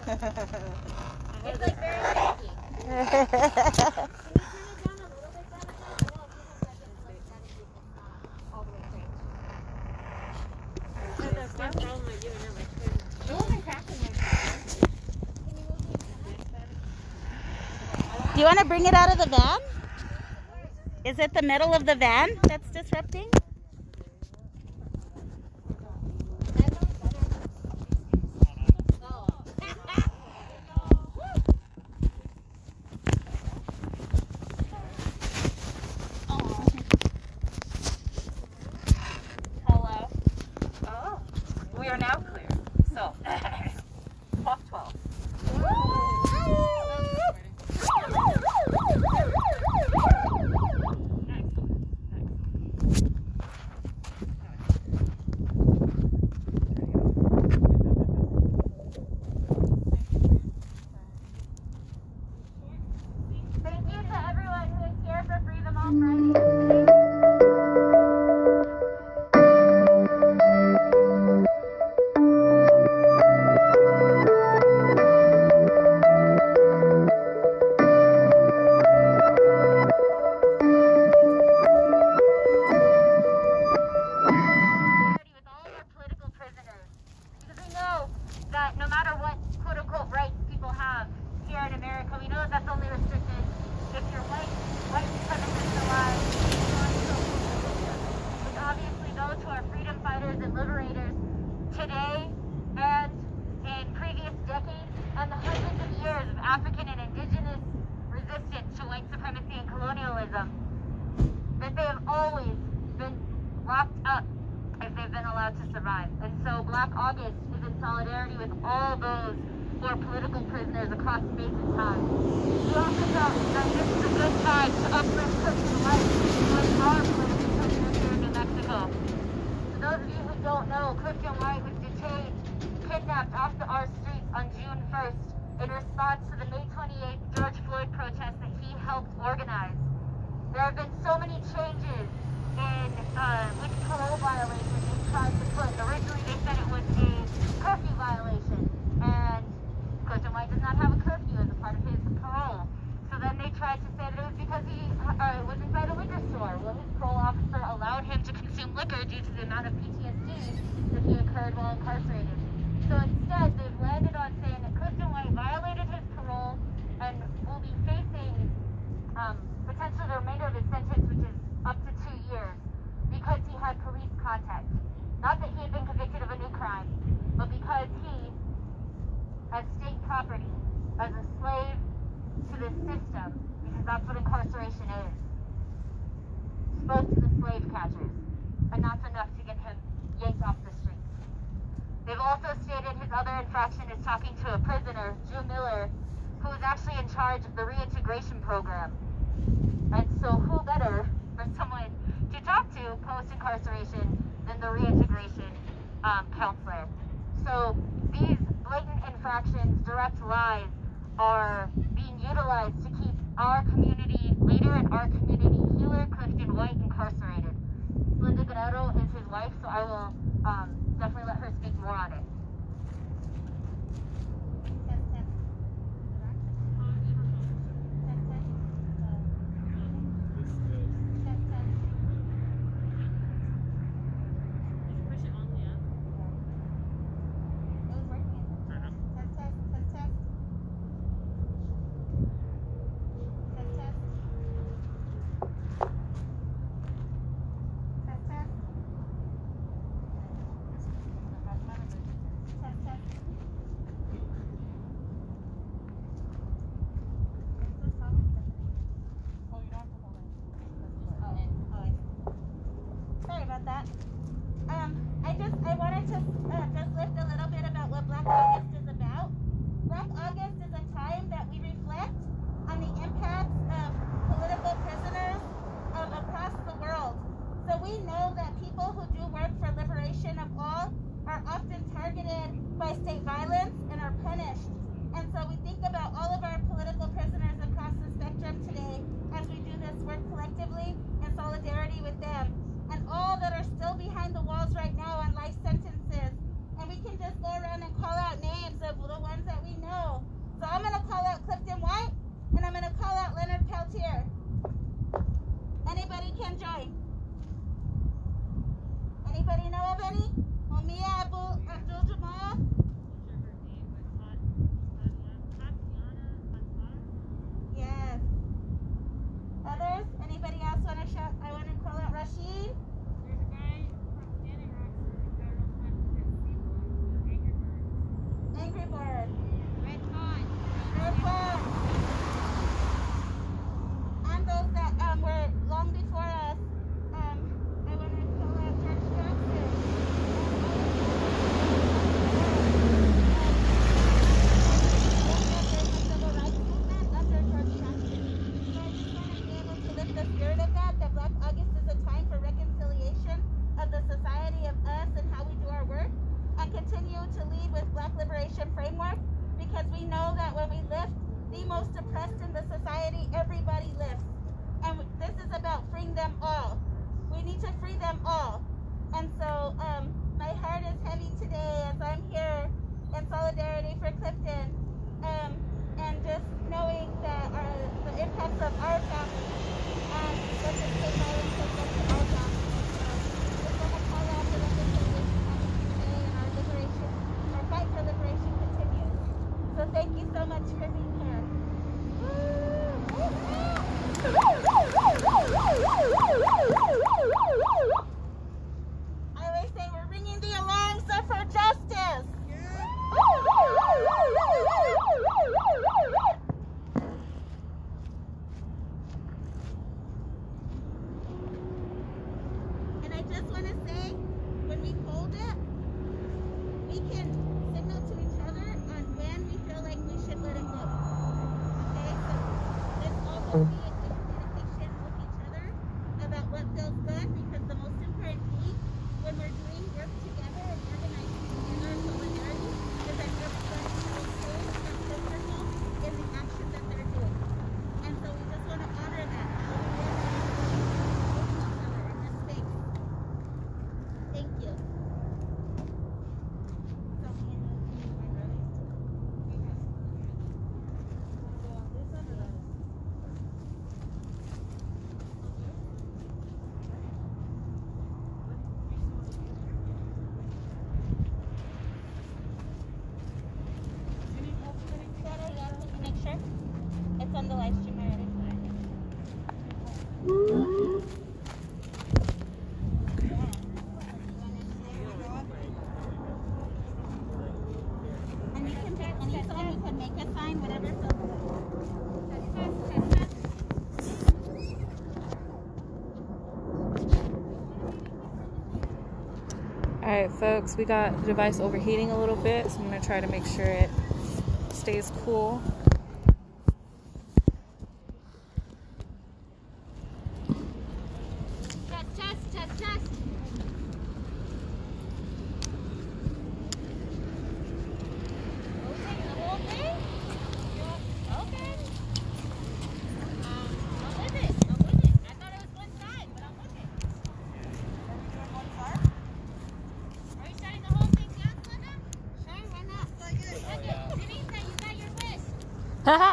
It's like very shaky. Do you want to bring it out of the van? Is it the middle of the van that's disrupting? Hello. Oh, we are now clear. So, off 12. Thank you to everyone who is here for Freedom on Friday. With all of our political prisoners, because we know that no matter what quote unquote rights people have here in America, we know that that's only restricted if you're white supremacists alive, which obviously those who are freedom fighters and liberators today and in previous decades and the hundreds of years of African and indigenous resistance to white supremacy and colonialism, that they have always been locked up if they've been allowed to survive. And so Black August is in solidarity with all those who are political prisoners across space and time. We also know that this is a good time to uplift Christian life with our political prisoners here in New Mexico. For those of you who don't know, Christian White was detained, kidnapped off our streets on June 1st in response to the May 28th George Floyd protest that he helped organize. There have been so many changes in which parole violation they tried to put. Originally they said it was a curfew violation, and Christian White does not have a curfew as a part of his parole. So then they tried to say that it was because he was inside a liquor store. Well, his parole officer allowed him to consume liquor due to the amount of PTSD that he incurred while incarcerated. So instead, they've landed on saying that Christian White violated his parole and will be facing potentially the remainder of his sentence, which is up to 2 years, because he had police contact. Not that he had been convicted of a new crime, but because he, as state property, as a slave to the system, because that's what incarceration is, spoke to the slave catchers, and that's enough to get him yanked off the streets. They've also stated his other infraction is talking to a prisoner, Drew Miller, who is actually in charge of the reintegration program. And so who better for someone to talk to post-incarceration than the reintegration counselor? So these blatant infractions, direct lies, are being utilized to keep our community leader and our community healer, Christian White, incarcerated. Linda Guerrero is his wife, so I will definitely let her speak more on it. I wanted to just lift a little bit about what Black August is about. Black August is a time that we reflect on the impacts of political prisoners across the world. So we know that people who do work for liberation of all are often targeted by state violence and are punished. And so we think about all of our political prisoners across the spectrum today as we do this work collectively in solidarity with them, and all that are still behind the walls right now on life sentences. And we because we know that when we lift the most oppressed in the society, everybody lifts. And this is about freeing them all. We need to free them all. And so my heart is heavy today as I'm here in solidarity for Clifton. And just knowing that the impacts of our family and what the state violence has done to our family. So just want to call out for the reconciliation happening today and our liberation, our fight for liberation continues. So thank you so much for being here. I always say we're ringing the alarms for justice. And I just want to say, when we hold it, we can signal to each other on when we feel like we should let it go. Okay, so let's also be in good communication with each other about what feels good, because the most important thing when we're doing work together and organizing together in solidarity is that everybody feels safe and comfortable in the action that they're doing. And so we just want to honor that. In this space. Thank you. So me and you, my brothers. This one or that? Make sure it's on the live stream already. And you can pick any song, you can make a sign, whatever feels Alright folks, we got the device overheating a little bit, so I'm going to try to make sure it stays cool. Test. Okay, the whole thing? Okay. I'm with it. I thought it was one side, but I'm with it. Are you shutting the whole thing down, Linda? Sure, why not? Okay, Denise, you got your wish. Haha!